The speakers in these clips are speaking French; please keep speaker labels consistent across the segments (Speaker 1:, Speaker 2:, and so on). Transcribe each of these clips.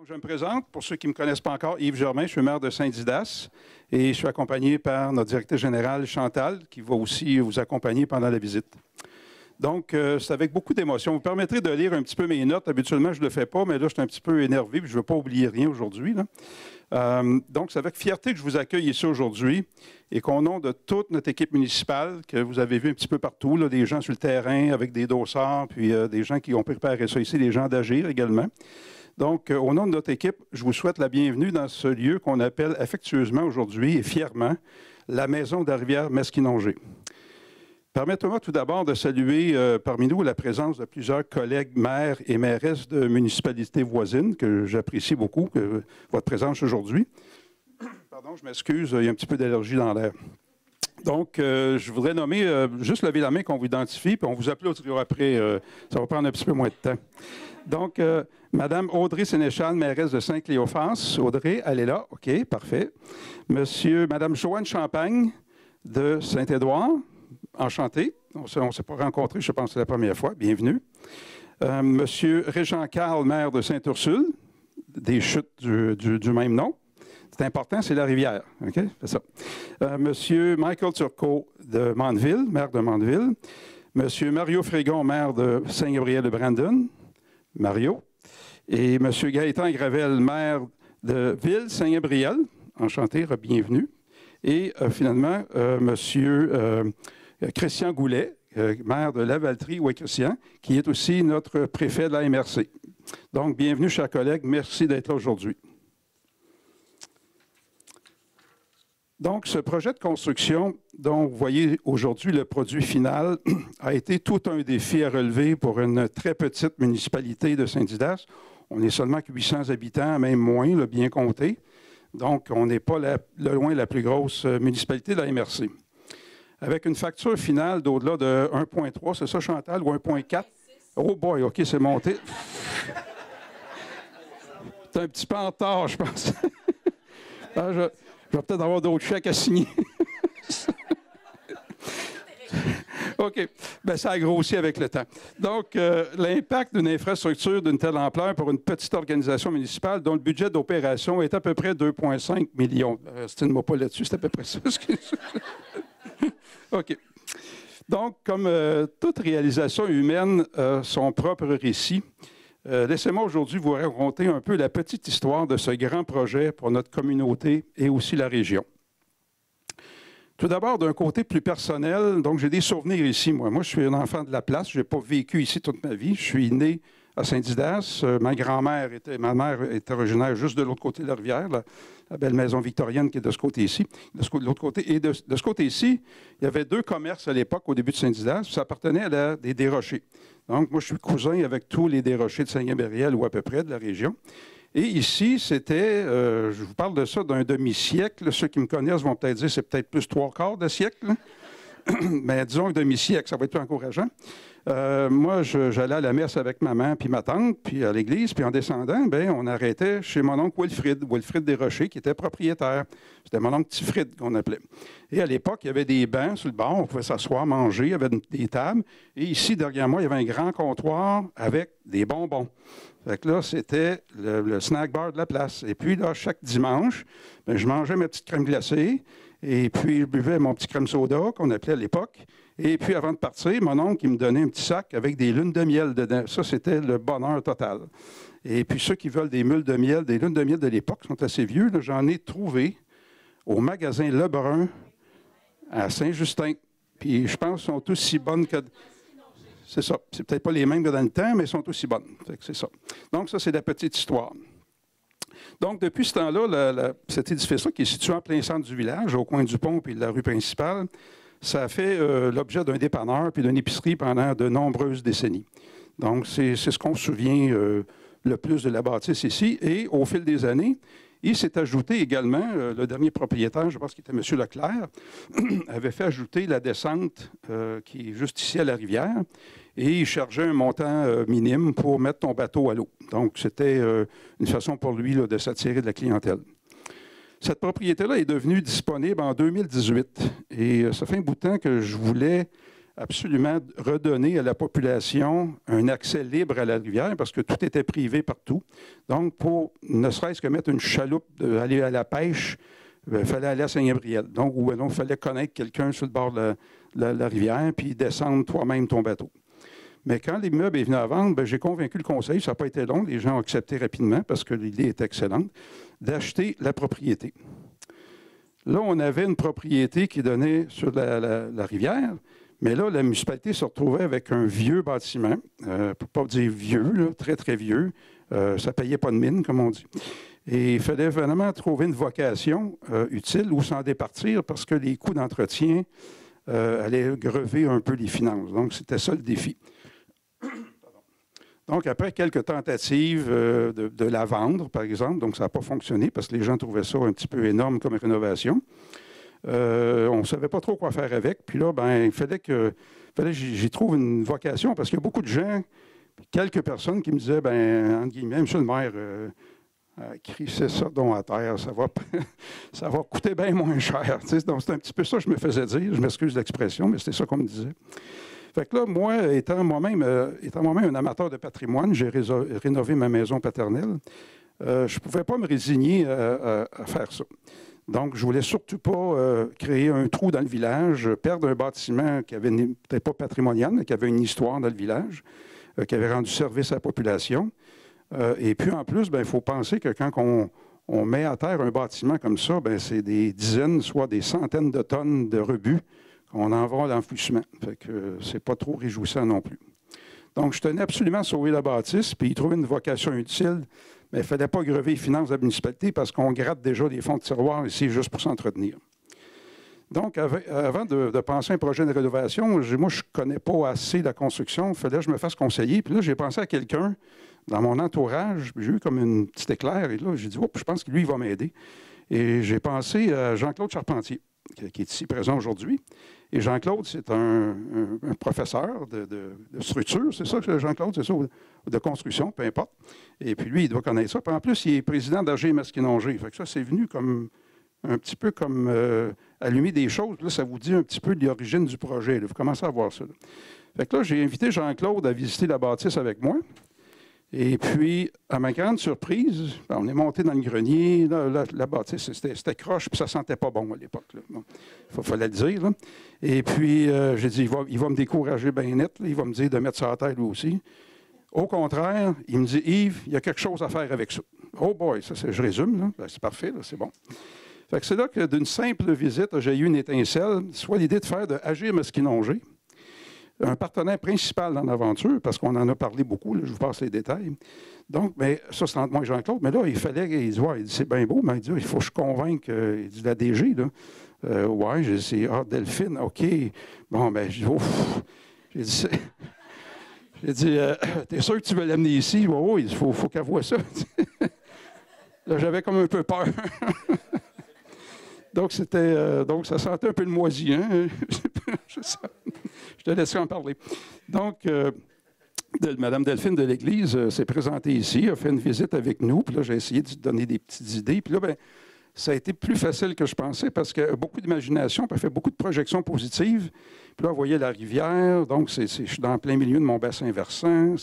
Speaker 1: je me présente, pour ceux qui ne me connaissent pas encore, Yves Germain, je suis maire de Saint-Didas et je suis accompagné par notre directrice générale, Chantal, qui va aussi vous accompagner pendant la visite. Donc, c'est avec beaucoup d'émotion. Vous me permettrez de lire un petit peu mes notes. Habituellement, je ne le fais pas, mais là, je suis un petit peu énervé et je ne veux pas oublier rien aujourd'hui. Donc, c'est avec fierté que je vous accueille ici aujourd'hui et qu'au nom de toute notre équipe municipale, que vous avez vu un petit peu partout, là, des gens sur le terrain avec des dossards, puis des gens qui ont préparé ça ici, des gens d'Agir également. Donc, au nom de notre équipe, je vous souhaite la bienvenue dans ce lieu qu'on appelle affectueusement aujourd'hui et fièrement la Maison de la rivière Mesquinongé. Permettez-moi tout d'abord de saluer parmi nous la présence de plusieurs collègues maires et mairesses de municipalités voisines que j'apprécie beaucoup, votre présence aujourd'hui. Pardon, je m'excuse, il y a un petit peu d'allergie dans l'air. Donc, je voudrais nommer, juste lever la main qu'on vous identifie, puis on vous applaudira après. Ça va prendre un petit peu moins de temps. Donc, Madame Audrey Sénéchal, mairesse de Saint-Cléophas. Audrey, elle est là. OK, parfait. Madame Joanne Champagne de Saint-Édouard. Enchanté. On ne s'est pas rencontrés, je pense que c'est la première fois. Bienvenue. Monsieur Régent Carl, maire de Sainte-Ursule, des chutes du même nom. C'est important, c'est la rivière. OK? C'est ça. Monsieur Michael Turcot de Mandeville, maire de Mandeville. Monsieur Mario Frégon, maire de Saint-Gabriel-de-Brandon. Mario. Et monsieur Gaëtan Gravel, maire de Ville Saint-Gabriel. Enchanté, bienvenue. Et finalement, monsieur Christian Goulet, maire de Lavaltrie-Ouest-Christian, qui est aussi notre préfet de la MRC. Donc, bienvenue, chers collègues. Merci d'être là aujourd'hui. Donc, ce projet de construction dont vous voyez aujourd'hui le produit final a été tout un défi à relever pour une très petite municipalité de Saint-Didas. On est seulement que 800 habitants, même moins, là, bien compté. Donc, on n'est pas loin la plus grosse municipalité de la MRC. Avec une facture finale d'au-delà de 1,3, c'est ça, Chantal, ou 1,4? Oh boy, OK, c'est monté. C'est un petit peu en retard, je pense. Ah, je vais peut-être avoir d'autres chèques à signer. OK. Bien, ça a grossi avec le temps. Donc, l'impact d'une infrastructure d'une telle ampleur pour une petite organisation municipale dont le budget d'opération est à peu près 2,5 millions. Restez-moi pas là-dessus, c'est à peu près ça. OK. Donc, comme toute réalisation humaine a son propre récit, laissez-moi aujourd'hui vous raconter un peu la petite histoire de ce grand projet pour notre communauté et aussi la région. Tout d'abord, d'un côté plus personnel, donc j'ai des souvenirs ici, moi. Moi, je suis un enfant de la place, je n'ai pas vécu ici toute ma vie. Je suis né à Saint-Didas. Ma mère était originaire juste de l'autre côté de la rivière, la belle maison victorienne qui est de ce côté-ci. De l'autre côté. Et de ce côté-ci, il y avait deux commerces à l'époque, au début de Saint-Didas. Ça appartenait à des Desrochers. Donc, moi, je suis cousin avec tous les Desrochers de Saint-Gabriel ou à peu près de la région. Et ici, c'était, je vous parle de ça, d'un demi-siècle. Ceux qui me connaissent vont peut-être dire que c'est peut-être plus 3/4 de siècle. Mais disons un demi-siècle, ça va être plus encourageant. Moi, j'allais à la messe avec maman puis ma tante, puis à l'église, puis en descendant, bien, on arrêtait chez mon oncle Wilfrid Desrochers, qui était propriétaire. C'était mon oncle Tifrid qu'on appelait. Et à l'époque, il y avait des bancs sur le bord, on pouvait s'asseoir, manger, il y avait des tables. Et ici, derrière moi, il y avait un grand comptoir avec des bonbons. Fait que là, c'était le snack bar de la place. Et puis, là, chaque dimanche, bien, je mangeais ma petite crème glacée, et puis je buvais mon petit crème soda, qu'on appelait à l'époque. Et puis, avant de partir, mon oncle, il me donnait un petit sac avec des lunes de miel dedans. Ça, c'était le bonheur total. Et puis, ceux qui veulent des mules de miel, des lunes de miel de l'époque, sont assez vieux. J'en ai trouvé au magasin Lebrun à Saint-Justin. Puis, je pense qu'ils sont aussi bonnes que... C'est ça. C'est peut-être pas les mêmes que dans le temps, mais elles sont aussi bonnes. C'est ça. Donc, ça, c'est la petite histoire. Donc, depuis ce temps-là, cet édifice-là, qui est situé en plein centre du village, au coin du pont et de la rue principale, ça a fait l'objet d'un dépanneur puis d'une épicerie pendant de nombreuses décennies. Donc, c'est ce qu'on se souvient le plus de la bâtisse ici. Et au fil des années, il s'est ajouté également, le dernier propriétaire, je pense qu'il était M. Leclerc, avait fait ajouter la descente qui est juste ici à la rivière et il chargeait un montant minime pour mettre ton bateau à l'eau. Donc, c'était une façon pour lui là, de s'attirer de la clientèle. Cette propriété-là est devenue disponible en 2018 et ça fait un bout de temps que je voulais absolument redonner à la population un accès libre à la rivière parce que tout était privé partout. Donc, pour ne serait-ce que mettre une chaloupe, aller à la pêche, il fallait aller à Saint-Gabriel. Donc, il fallait connaître quelqu'un sur le bord de la rivière puis descendre toi-même ton bateau. Mais quand l'immeuble est venu à vendre, j'ai convaincu le conseil, ça n'a pas été long, les gens ont accepté rapidement parce que l'idée est excellente, d'acheter la propriété. Là, on avait une propriété qui donnait sur la rivière, mais là, la municipalité se retrouvait avec un vieux bâtiment, pour ne pas dire vieux, là, très, très vieux. Ça ne payait pas de mine, comme on dit. Et il fallait vraiment trouver une vocation utile ou s'en départir parce que les coûts d'entretien allaient grever un peu les finances. Donc, c'était ça le défi. Donc, après quelques tentatives de la vendre, par exemple, donc ça n'a pas fonctionné parce que les gens trouvaient ça un petit peu énorme comme rénovation. On ne savait pas trop quoi faire avec. Puis là, il fallait que j'y trouve une vocation parce qu'il y a beaucoup de gens, quelques personnes qui me disaient, entre guillemets, monsieur le maire, crissez ça donc à terre, ça va coûter bien moins cher. Donc, c'est un petit peu ça que je me faisais dire. Je m'excuse de l'expression, mais c'était ça qu'on me disait. Fait que là, moi, étant moi-même un amateur de patrimoine, j'ai rénové ma maison paternelle. Je ne pouvais pas me résigner à faire ça. Donc, je ne voulais surtout pas créer un trou dans le village, perdre un bâtiment qui avait peut-être pas patrimonial, mais qui avait une histoire dans le village, qui avait rendu service à la population. Et puis, en plus, il faut penser que quand on met à terre un bâtiment comme ça, c'est des dizaines, soit des centaines de tonnes de rebut qu'on envoie à l'enfouissement. Fait que c'est pas trop réjouissant non plus. Donc, je tenais absolument à sauver la bâtisse, puis y trouver une vocation utile. Mais il ne fallait pas grever les finances de la municipalité parce qu'on gratte déjà des fonds de tiroir ici juste pour s'entretenir. Donc, avant de penser à un projet de rénovation, moi, je ne connais pas assez la construction. Il fallait que je me fasse conseiller. Puis là, j'ai pensé à quelqu'un dans mon entourage. J'ai eu comme une petite éclair. Et là, j'ai dit, je pense que lui, il va m'aider. Et j'ai pensé à Jean-Claude Charpentier, qui est ici présent aujourd'hui. Et Jean-Claude, c'est un professeur de structure, c'est ça, Jean-Claude, c'est ça, de construction, peu importe. Et puis lui, il doit connaître ça. Puis en plus, il est président d'AG Masquinongé. Fait que ça, c'est venu comme un petit peu comme allumer des choses. Là, ça vous dit un petit peu de l'origine du projet. Là. Vous commencez à voir ça. Là. Fait que là, j'ai invité Jean-Claude à visiter la bâtisse avec moi. Et puis, à ma grande surprise, on est monté dans le grenier. Là, la bâtisse, c'était croche, puis ça sentait pas bon à l'époque. Bon, il fallait le dire. Là. Et puis, j'ai dit, il va me décourager bien net. Là. Il va me dire de mettre ça à terre lui aussi. Au contraire, il me dit, Yves, il y a quelque chose à faire avec ça. Oh boy, ça, je résume. C'est parfait, là, c'est bon. Fait que c'est là que d'une simple visite, j'ai eu une étincelle, soit l'idée de faire de Agir Masquinongé, un partenaire principal dans l'aventure, parce qu'on en a parlé beaucoup, là, je vous passe les détails. Donc, ça, c'est entre moi et Jean-Claude, mais là, il dit, c'est bien beau, mais il dit, il faut que je convainque, il dit, la DG, là. J'ai dit, Delphine, OK. Bon, j'ai dit, t'es sûr que tu veux l'amener ici? Oui, il faut qu'elle voie ça. Là, j'avais comme un peu peur. Donc, ça sentait un peu le moisi, hein? Je te laisserai en parler. Donc, Mme Delphine de l'Église s'est présentée ici, a fait une visite avec nous, puis là, j'ai essayé de lui donner des petites idées. Puis là, ça a été plus facile que je pensais parce qu'elle a beaucoup d'imagination, puis elle fait beaucoup de projections positives. Puis là, vous voyez la rivière, donc je suis dans plein milieu de mon bassin versant.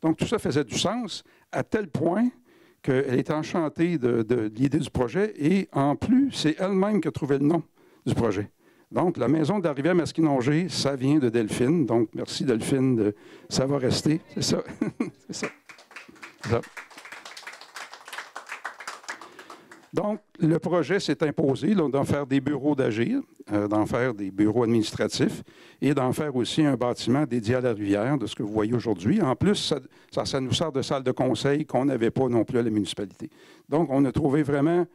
Speaker 1: Donc, tout ça faisait du sens, à tel point qu'elle est enchantée de l'idée du projet et en plus, c'est elle-même qui a trouvé le nom du projet. Donc, la maison de la rivière Masquinongé, ça vient de Delphine. Donc, merci Delphine, ça va rester. C'est ça. C'est ça. C'est ça. Donc, le projet s'est imposé d'en faire des bureaux d'agir, d'en faire des bureaux administratifs et d'en faire aussi un bâtiment dédié à la rivière, de ce que vous voyez aujourd'hui. En plus, ça nous sert de salle de conseil qu'on n'avait pas non plus à la municipalité. Donc, on a trouvé vraiment,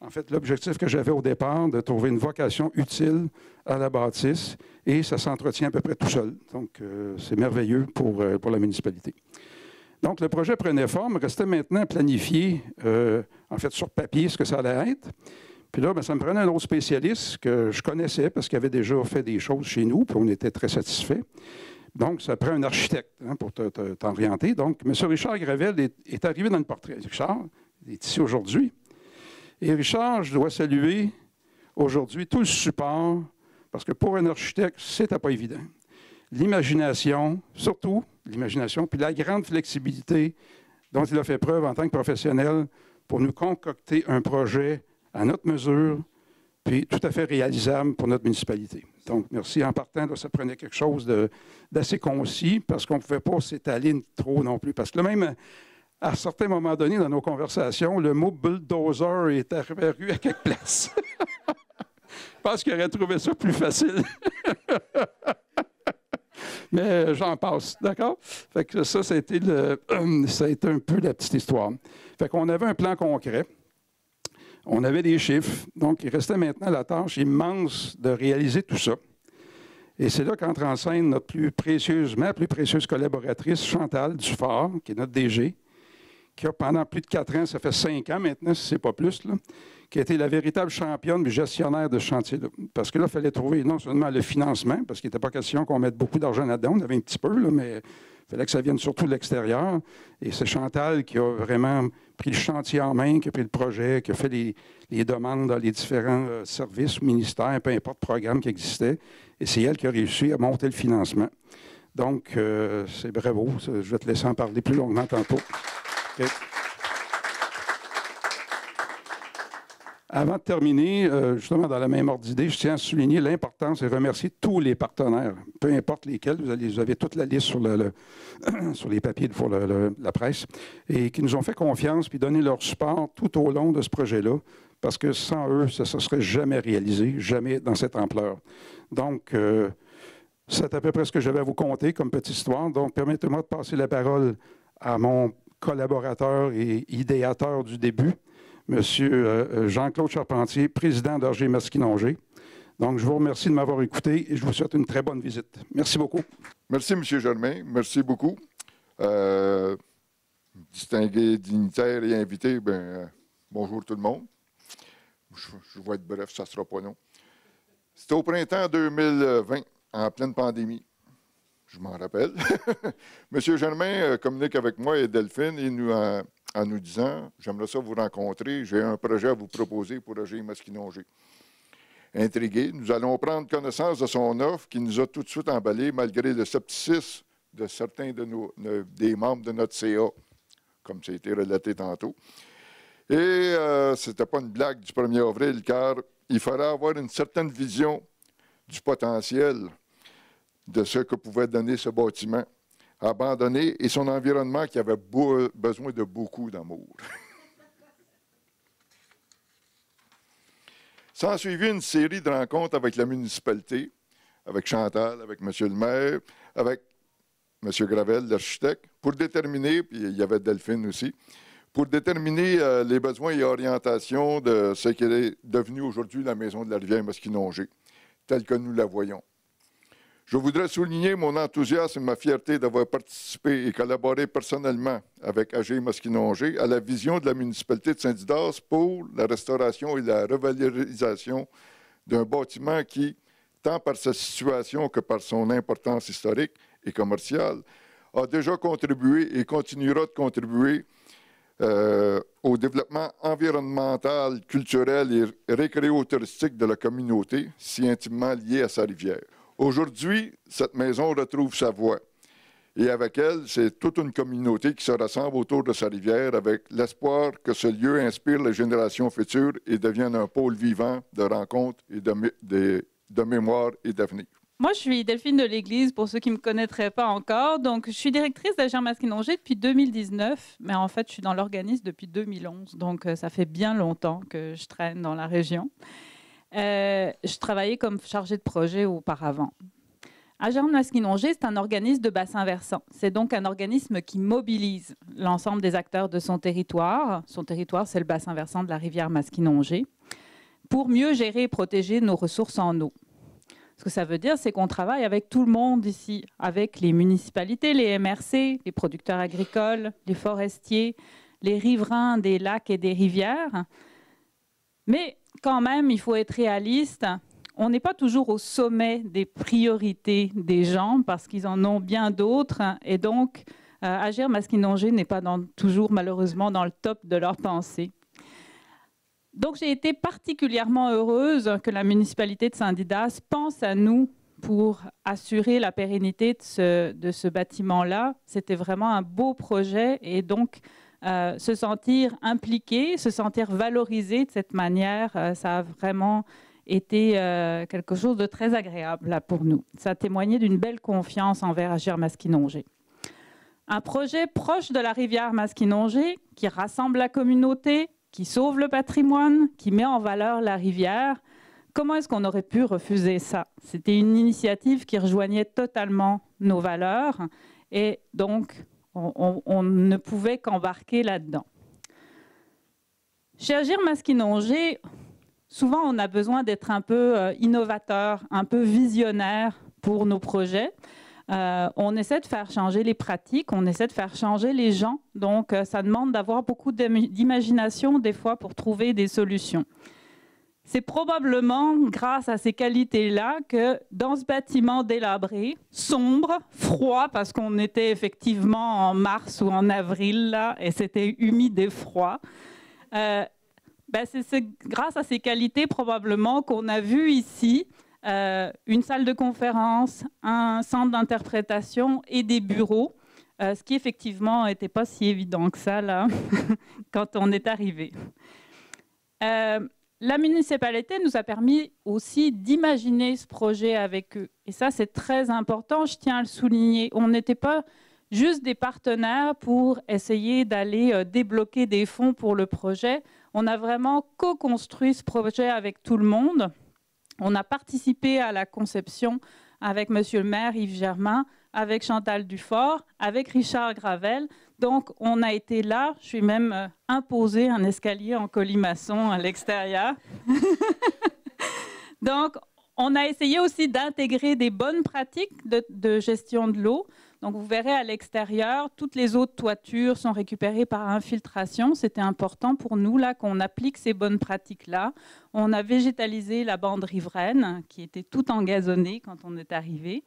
Speaker 1: en fait, l'objectif que j'avais au départ, de trouver une vocation utile à la bâtisse et ça s'entretient à peu près tout seul. Donc, c'est merveilleux pour la municipalité. Donc, le projet prenait forme, restait maintenant planifié, en fait, sur papier, ce que ça allait être. Puis là, ça me prenait un autre spécialiste que je connaissais parce qu'il avait déjà fait des choses chez nous, puis on était très satisfaits. Donc, ça prend un architecte pour t'orienter. Donc, M. Richard Gravel est arrivé dans le portrait. Richard, il est ici aujourd'hui. Et Richard, je dois saluer aujourd'hui tout le support, Parce que pour un architecte, c'était pas évident. L'imagination, surtout l'imagination, puis la grande flexibilité dont il a fait preuve en tant que professionnel pour nous concocter un projet à notre mesure, puis tout à fait réalisable pour notre municipalité. Donc, merci. En partant, là, ça prenait quelque chose d'assez concis parce qu'on ne pouvait pas s'étaler trop non plus. Parce que là, même à certains moments donnés dans nos conversations, le mot bulldozer est apparu à quelques places. Je pense qu'il aurait trouvé ça plus facile. Mais j'en passe, d'accord? Fait que ça a été un peu la petite histoire. Fait qu'on avait un plan concret. On avait des chiffres, donc il restait maintenant la tâche immense de réaliser tout ça. Et c'est là qu'entre en scène ma plus précieuse collaboratrice, Chantal Dufort, qui est notre DG, qui a pendant plus de 4 ans, ça fait 5 ans maintenant, si ce n'est pas plus, là, qui a été la véritable championne du gestionnaire de ce chantier-là. Parce que là, il fallait trouver non seulement le financement, parce qu'il n'était pas question qu'on mette beaucoup d'argent là-dedans, on avait un petit peu, là, mais il fallait que ça vienne surtout de l'extérieur. Et c'est Chantal qui a vraiment pris le chantier en main, qui a pris le projet, qui a fait les demandes dans les différents services, ministères, peu importe, programmes qui existaient. Et c'est elle qui a réussi à monter le financement. Donc, c'est bravo. Je vais te laisser en parler plus longuement tantôt. Okay. Avant de terminer, justement dans la même ordre d'idée, je tiens à souligner l'importance et remercier tous les partenaires, peu importe lesquels, vous avez toute la liste sur, sur les papiers pour la presse, et qui nous ont fait confiance puis donné leur support tout au long de ce projet-là, parce que sans eux, ça ne serait jamais réalisé, jamais dans cette ampleur. Donc, c'est à peu près ce que j'avais à vous conter comme petite histoire. Donc, permettez-moi de passer la parole à mon collaborateur et idéateur du début, M. Jean-Claude Charpentier, président d'AG Masquinongé. Donc, je vous remercie de m'avoir écouté et je vous souhaite une très bonne visite. Merci beaucoup.
Speaker 2: Merci, M. Germain. Merci beaucoup. Distingués dignitaires et invités, bonjour tout le monde. Je vais être bref, ça ne sera pas long. C'était au printemps 2020, en pleine pandémie. Je m'en rappelle. M. Germain communique avec moi et Delphine et en nous disant « J'aimerais ça vous rencontrer, j'ai un projet à vous proposer pour AG Masquinongé. » Intrigués, nous allons prendre connaissance de son offre qui nous a tout de suite emballés malgré le scepticisme de certains des membres de notre CA, comme ça a été relaté tantôt. Et ce n'était pas une blague du 1er avril, car il fallait avoir une certaine vision du potentiel de ce que pouvait donner ce bâtiment abandonné et son environnement qui avait besoin de beaucoup d'amour. S'en suivit une série de rencontres avec la municipalité, avec Chantal, avec M. le maire, avec M. Gravel, l'architecte, pour déterminer, puis il y avait Delphine aussi, pour déterminer les besoins et orientations de ce qui est devenu aujourd'hui la Maison de la Rivière Masquinongé, telle que nous la voyons. Je voudrais souligner mon enthousiasme et ma fierté d'avoir participé et collaboré personnellement avec AG Masquinongé à la vision de la municipalité de Saint-Didas pour la restauration et la revalorisation d'un bâtiment qui, tant par sa situation que par son importance historique et commerciale, a déjà contribué et continuera de contribuer au développement environnemental, culturel et récréo-touristique de la communauté, si intimement liée à sa rivière. Aujourd'hui, cette maison retrouve sa voix. Et avec elle, c'est toute une communauté qui se rassemble autour de sa rivière avec l'espoir que ce lieu inspire les générations futures et devienne un pôle vivant de rencontres et de mémoire et d'avenir.
Speaker 3: Moi, je suis Delphine de l'Église, pour ceux qui ne me connaîtraient pas encore. Donc, je suis directrice d'AG Masquinongé depuis 2019, mais en fait, je suis dans l'organisme depuis 2011. Donc, ça fait bien longtemps que je traîne dans la région. Je travaillais comme chargée de projet auparavant. AG Masquinongé, c'est un organisme de bassin versant. C'est donc un organisme qui mobilise l'ensemble des acteurs de son territoire. Son territoire, c'est le bassin versant de la rivière Masquinongé, pour mieux gérer et protéger nos ressources en eau. Ce que ça veut dire, c'est qu'on travaille avec tout le monde ici, avec les municipalités, les MRC, les producteurs agricoles, les forestiers, les riverains des lacs et des rivières. Mais quand même, il faut être réaliste. On n'est pas toujours au sommet des priorités des gens parce qu'ils en ont bien d'autres. Et donc, AG Masquinongé n'est pas toujours, malheureusement, dans le top de leurs pensées. Donc, j'ai été particulièrement heureuse que la municipalité de Saint-Didas pense à nous pour assurer la pérennité de ce bâtiment-là. C'était vraiment un beau projet et donc se sentir impliqué, se sentir valorisé de cette manière, ça a vraiment été quelque chose de très agréable là, pour nous. Ça a témoigné d'une belle confiance envers Agir-Maskinongé. Un projet proche de la rivière Maskinongé qui rassemble la communauté, qui sauve le patrimoine, qui met en valeur la rivière. Comment est-ce qu'on aurait pu refuser ça? C'était une initiative qui rejoignait totalement nos valeurs et donc on ne pouvait qu'embarquer là-dedans. Chez Agir-Maskinongé, souvent on a besoin d'être un peu innovateur, un peu visionnaire pour nos projets. On essaie de faire changer les pratiques, on essaie de faire changer les gens. Donc, ça demande d'avoir beaucoup d'imagination des fois pour trouver des solutions. C'est probablement grâce à ces qualités-là que dans ce bâtiment délabré, sombre, froid, parce qu'on était effectivement en mars ou en avril, là, et c'était humide et froid, c'est grâce à ces qualités probablement qu'on a vu ici une salle de conférence, un centre d'interprétation et des bureaux, ce qui effectivement n'était pas si évident que ça là, quand on est arrivé. La municipalité nous a permis aussi d'imaginer ce projet avec eux. Et ça, c'est très important, je tiens à le souligner. On n'était pas juste des partenaires pour essayer d'aller débloquer des fonds pour le projet. On a vraiment co-construit ce projet avec tout le monde. On a participé à la conception avec Monsieur le maire Yves Germain, avec Chantal Dufort, avec Richard Gravel. Donc, on a été là. Je suis même imposé un escalier en colimaçon à l'extérieur. Donc, on a essayé aussi d'intégrer des bonnes pratiques de gestion de l'eau. Donc, vous verrez à l'extérieur, toutes les eaux de toiture sont récupérées par infiltration. C'était important pour nous là qu'on applique ces bonnes pratiques-là. On a végétalisé la bande riveraine qui était toute engazonnée quand on est arrivé.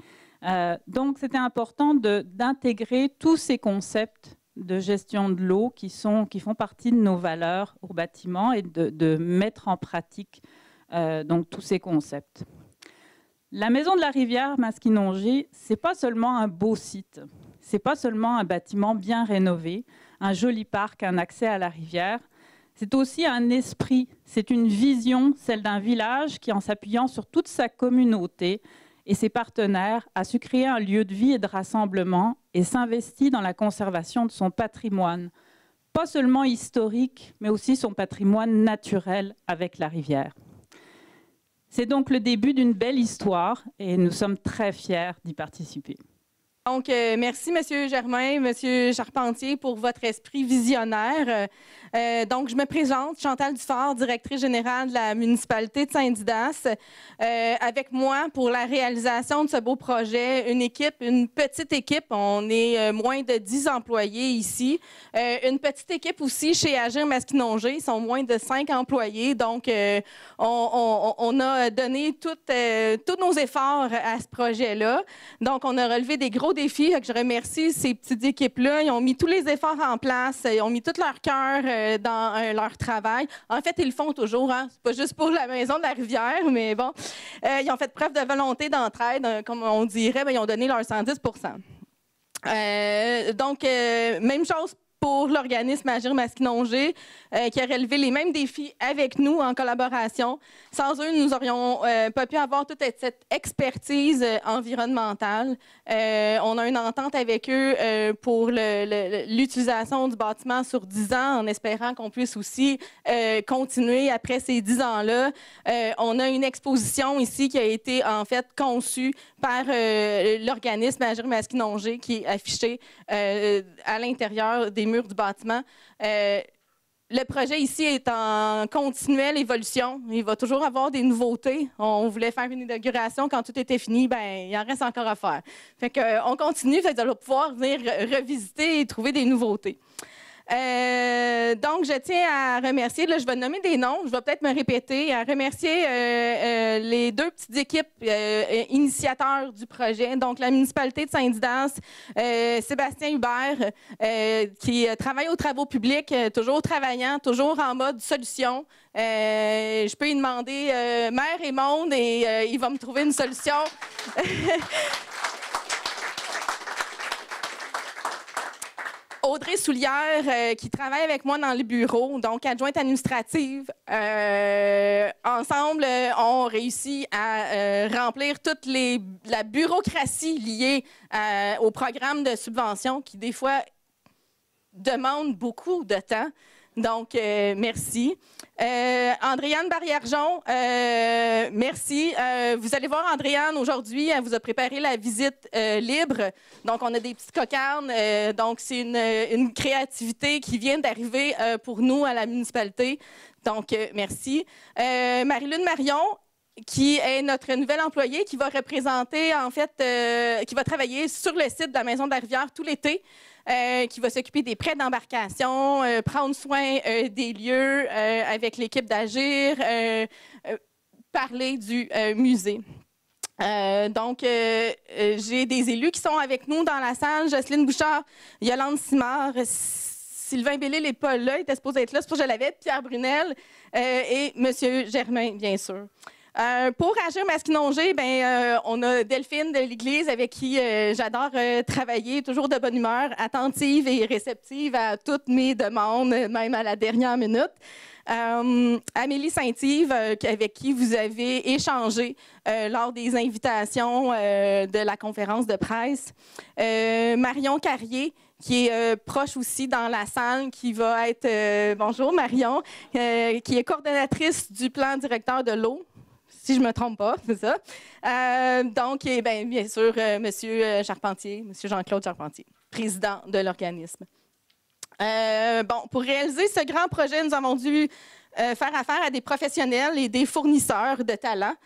Speaker 3: Donc, c'était important d'intégrer tous ces concepts de gestion de l'eau qui font partie de nos valeurs au bâtiment et de mettre en pratique donc, tous ces concepts. La Maison de la Rivière Maskinongé, ce n'est pas seulement un beau site, ce n'est pas seulement un bâtiment bien rénové, un joli parc, un accès à la rivière. C'est aussi un esprit, c'est une vision, celle d'un village qui, en s'appuyant sur toute sa communauté et ses partenaires, a su créer un lieu de vie et de rassemblement et s'investit dans la conservation de son patrimoine, pas seulement historique, mais aussi son patrimoine naturel avec la rivière. C'est donc le début d'une belle histoire et nous sommes très fiers d'y participer.
Speaker 4: Donc, merci, M. Germain, M. Charpentier, pour votre esprit visionnaire. Donc, je me présente, Chantal Dufort, directrice générale de la municipalité de Saint-Didas. Avec moi, pour la réalisation de ce beau projet, une équipe, une petite équipe. On est moins de 10 employés ici. Une petite équipe aussi chez Agir-Maskinongé. Ils sont moins de 5 employés. Donc, on a donné tous nos efforts à ce projet-là. Donc, on a relevé des gros défis. Je remercie ces petites équipes-là. Ils ont mis tous les efforts en place. Ils ont mis tout leur cœur dans leur travail. En fait, ils le font toujours. Hein? C'est pas juste pour la Maison de la Rivière, mais bon. Ils ont fait preuve de volonté d'entraide. Comme on dirait, ils ont donné leur 110 %. Donc, même chose pour l'organisme Agir-Maskinongé, qui a relevé les mêmes défis avec nous en collaboration. Sans eux, nous n'aurions pas pu avoir toute cette expertise environnementale. On a une entente avec eux pour l'utilisation du bâtiment sur 10 ans, en espérant qu'on puisse aussi continuer après ces 10 ans-là. On a une exposition ici qui a été en fait conçue par l'organisme Agir-Maskinongé, qui est affiché à l'intérieur des murs du bâtiment. Le projet ici est en continuelle évolution. Il va toujours avoir des nouveautés. On voulait faire une inauguration quand tout était fini. Il en reste encore à faire. Fait qu'on continue, fait que vous allez pouvoir venir revisiter et trouver des nouveautés. Donc, je tiens à remercier, là, je vais nommer des noms, je vais peut-être me répéter, à remercier les deux petites équipes initiateurs du projet. Donc, la municipalité de Saint-Didas, Sébastien Hubert, qui travaille aux travaux publics, toujours travaillant, toujours en mode solution. Je peux lui demander mer et monde et il va me trouver une solution. Audrey Soulière, qui travaille avec moi dans le bureau, donc adjointe administrative. Ensemble, on réussit à remplir toute la bureaucratie liée au programme de subvention qui, des fois, demande beaucoup de temps. Donc, merci. Andréane Barrière-Jean, merci. Vous allez voir Andréane aujourd'hui, elle vous a préparé la visite libre. Donc, on a des petites cocarnes. Donc, c'est une créativité qui vient d'arriver pour nous à la municipalité. Donc, merci. Marie-Lune Marion, qui est notre nouvelle employée, qui va représenter, en fait, qui va travailler sur le site de la Maison de la Rivière tout l'été. Qui va s'occuper des prêts d'embarcation, prendre soin des lieux avec l'équipe d'Agir, parler du musée. Donc, j'ai des élus qui sont avec nous dans la salle. Jocelyne Bouchard, Yolande Simard, Sylvain Bellil n'est pas là, il était supposé être là, c'est pour ça que je l'avais, Pierre Brunel et M. Germain, bien sûr. Pour Agir Masquinongé, on a Delphine de l'Église avec qui j'adore travailler, toujours de bonne humeur, attentive et réceptive à toutes mes demandes, même à la dernière minute. Amélie Saint-Yves, avec qui vous avez échangé lors des invitations de la conférence de presse. Marion Carrier, qui est proche aussi dans la salle, qui va être, bonjour Marion, qui est coordonnatrice du plan directeur de l'eau. Si je ne me trompe pas, c'est ça. Donc, bien sûr, M. Charpentier, M. Jean-Claude Charpentier, président de l'organisme. Pour réaliser ce grand projet, nous avons dû faire affaire à des professionnels et des fournisseurs de talents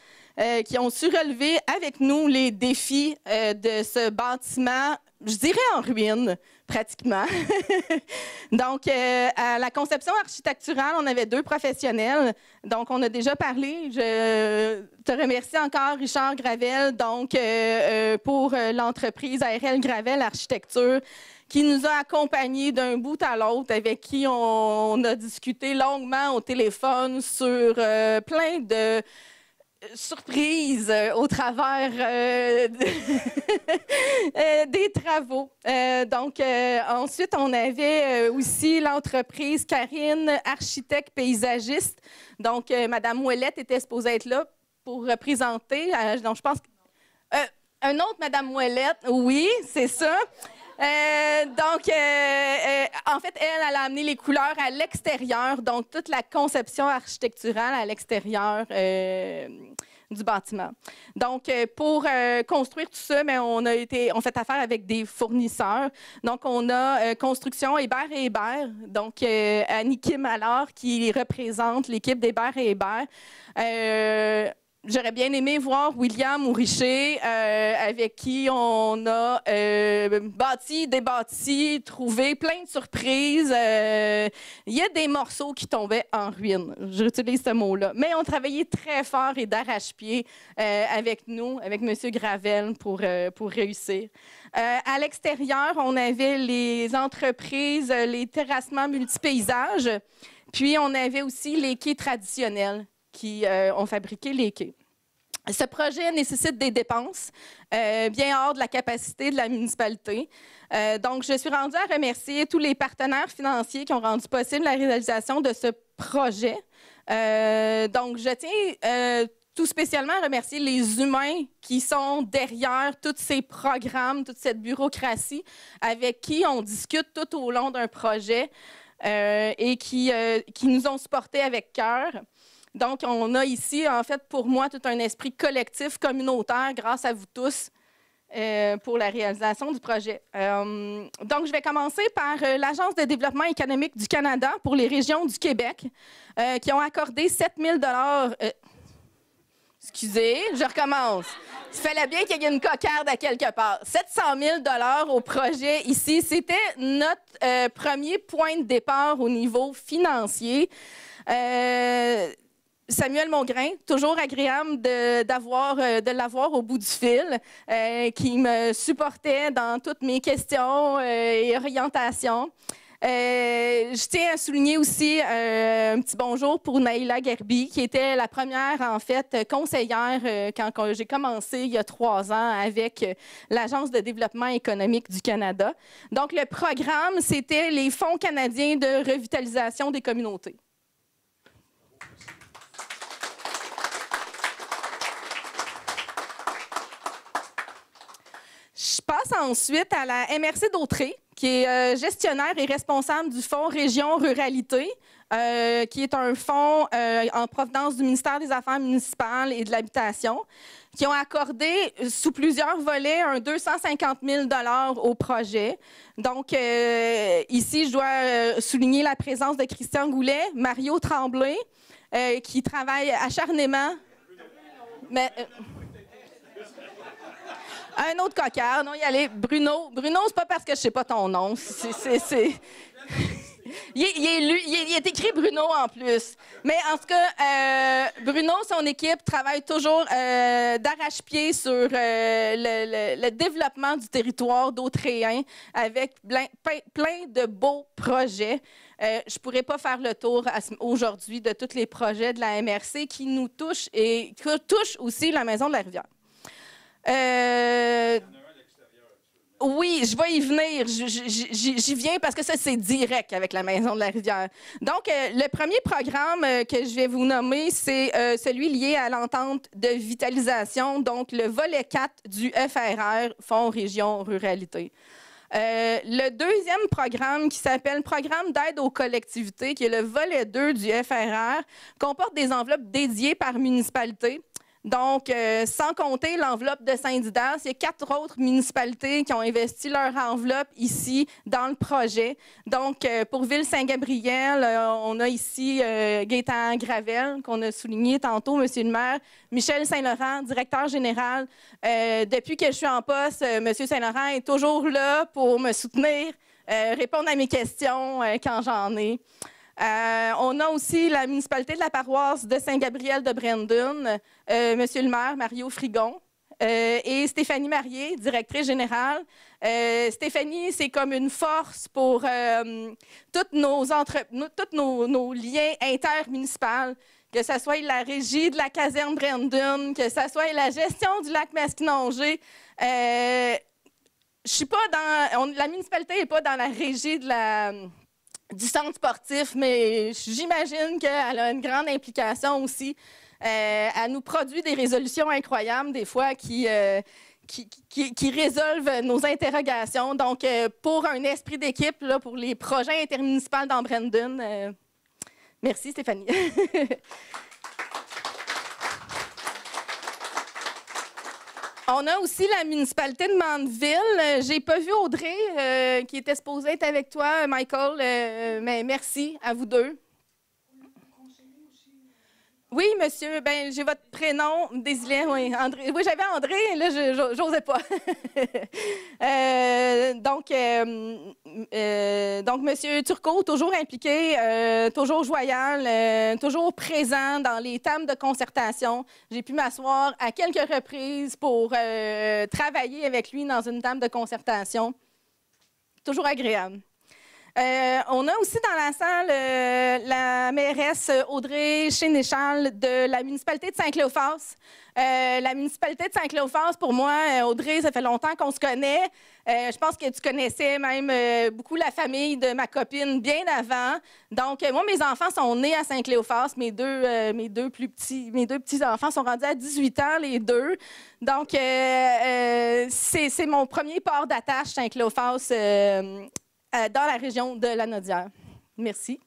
Speaker 4: qui ont su relever avec nous les défis de ce bâtiment, je dirais en ruine, pratiquement. Donc, à la conception architecturale, on avait 2 professionnels. Donc, on a déjà parlé. Je te remercie encore, Richard Gravel, donc, pour l'entreprise ARL Gravel Architecture, qui nous a accompagnés d'un bout à l'autre, avec qui on a discuté longuement au téléphone sur plein de surprise au travers des travaux. Ensuite, on avait aussi l'entreprise Karine, architecte paysagiste. Donc, Mme Ouellette était supposée être là pour représenter. Donc, je pense un autre Mme Ouellette, oui, c'est ça. En fait, elle a amené les couleurs à l'extérieur, donc toute la conception architecturale à l'extérieur du bâtiment. Donc, pour construire tout ça, on fait affaire avec des fournisseurs. Donc, on a Construction Hébert et Hébert, donc Annie Kim alors, qui représente l'équipe d'Hébert et Hébert. J'aurais bien aimé voir William ou Richer, avec qui on a bâti, débâti, trouvé plein de surprises. Il y a des morceaux qui tombaient en ruine. J'utilise ce mot-là. Mais on travaillait très fort et d'arrache-pied avec nous, avec M. Gravel, pour réussir. À l'extérieur, on avait les entreprises, les terrassements multipaysages. Puis, on avait aussi les quais traditionnels qui ont fabriqué les quais. Ce projet nécessite des dépenses bien hors de la capacité de la municipalité. Donc, je suis rendue à remercier tous les partenaires financiers qui ont rendu possible la réalisation de ce projet. Donc, je tiens tout spécialement à remercier les humains qui sont derrière tous ces programmes, toute cette bureaucratie avec qui on discute tout au long d'un projet et qui nous ont supportés avec cœur. Donc, on a ici, en fait, pour moi, tout un esprit collectif, communautaire, grâce à vous tous, pour la réalisation du projet. Donc, je vais commencer par l'Agence de développement économique du Canada pour les régions du Québec, qui ont accordé 7 000 excusez, je recommence. Il fallait bien qu'il y ait une cocarde à quelque part. 700 000 au projet ici. C'était notre premier point de départ au niveau financier. Samuel Mongrain, toujours agréable de l'avoir au bout du fil, qui me supportait dans toutes mes questions et orientations. Je tiens à souligner aussi un petit bonjour pour Naïla Gerbi, qui était la première, en fait, conseillère quand j'ai commencé il y a 3 ans avec l'Agence de développement économique du Canada. Donc, le programme, c'était les Fonds canadiens de revitalisation des communautés. Je passe ensuite à la MRC d'Autrey, qui est gestionnaire et responsable du Fonds Région Ruralité, qui est un fonds en provenance du ministère des Affaires municipales et de l'Habitation, qui ont accordé sous plusieurs volets un 250 000 $ au projet. Donc, ici, je dois souligner la présence de Christian Goulet, Mario Tremblay, qui travaille acharnément. Mais, un autre coquard, non, y aller. Bruno. Bruno, c'est pas parce que je sais pas ton nom. Il est écrit Bruno en plus. Mais en tout cas, Bruno, son équipe travaille toujours d'arrache-pied sur le développement du territoire d'Autréen avec plein de beaux projets. Je ne pourrais pas faire le tour aujourd'hui de tous les projets de la MRC qui nous touchent et qui touchent aussi la Maison de la Rivière. Oui, je vais y venir. J'y viens parce que ça, c'est direct avec la Maison de la Rivière. Donc, le premier programme que je vais vous nommer, c'est celui lié à l'entente de vitalisation, donc le volet 4 du FRR, Fonds Région Ruralité. Le deuxième programme, qui s'appelle Programme d'aide aux collectivités, qui est le volet 2 du FRR, comporte des enveloppes dédiées par municipalité. Donc, sans compter l'enveloppe de Saint-Didas, il y a 4 autres municipalités qui ont investi leur enveloppe ici dans le projet. Donc, pour Ville-Saint-Gabriel, on a ici Gaétan Gravel, qu'on a souligné tantôt, Monsieur le maire, Michel Saint-Laurent, directeur général. Depuis que je suis en poste, Monsieur Saint-Laurent est toujours là pour me soutenir, répondre à mes questions quand j'en ai. On a aussi la municipalité de la paroisse de Saint-Gabriel de Brandon, Monsieur le maire, Mario Frigon, et Stéphanie Marié, directrice générale. Stéphanie, c'est comme une force pour tous nos liens intermunicipaux, que ce soit la régie de la caserne Brandon, que ce soit la gestion du lac Masquinongé. Je suis pas la municipalité n'est pas dans la régie du centre sportif, mais j'imagine qu'elle a une grande implication aussi. Elle nous produit des résolutions incroyables, des fois, qui résolvent nos interrogations. Donc, pour un esprit d'équipe, là, pour les projets intermunicipaux dans Brandon, merci Stéphanie. On a aussi la municipalité de Mandeville. J'ai pas vu Audrey, qui était supposée être avec toi, Michael, mais merci à vous deux. Oui, monsieur, ben j'ai votre prénom, désolé, oui, André. Oui, j'avais André, là, j'osais pas. Donc, monsieur Turcot, toujours impliqué, toujours joyal, toujours présent dans les tables de concertation. J'ai pu m'asseoir à quelques reprises pour travailler avec lui dans une table de concertation. Toujours agréable. On a aussi dans la salle la mairesse Audrey Sénéchal de la municipalité de Saint-Cléophas. La municipalité de Saint-Cléophas, pour moi, Audrey, ça fait longtemps qu'on se connaît. Je pense que tu connaissais même beaucoup la famille de ma copine bien avant. Donc, moi, mes enfants sont nés à Saint-Cléophas. Mes deux petits-enfants sont rendus à 18 ans, les deux. Donc, c'est mon premier port d'attache, Saint-Cléophas, dans la région de Lanaudière. Merci.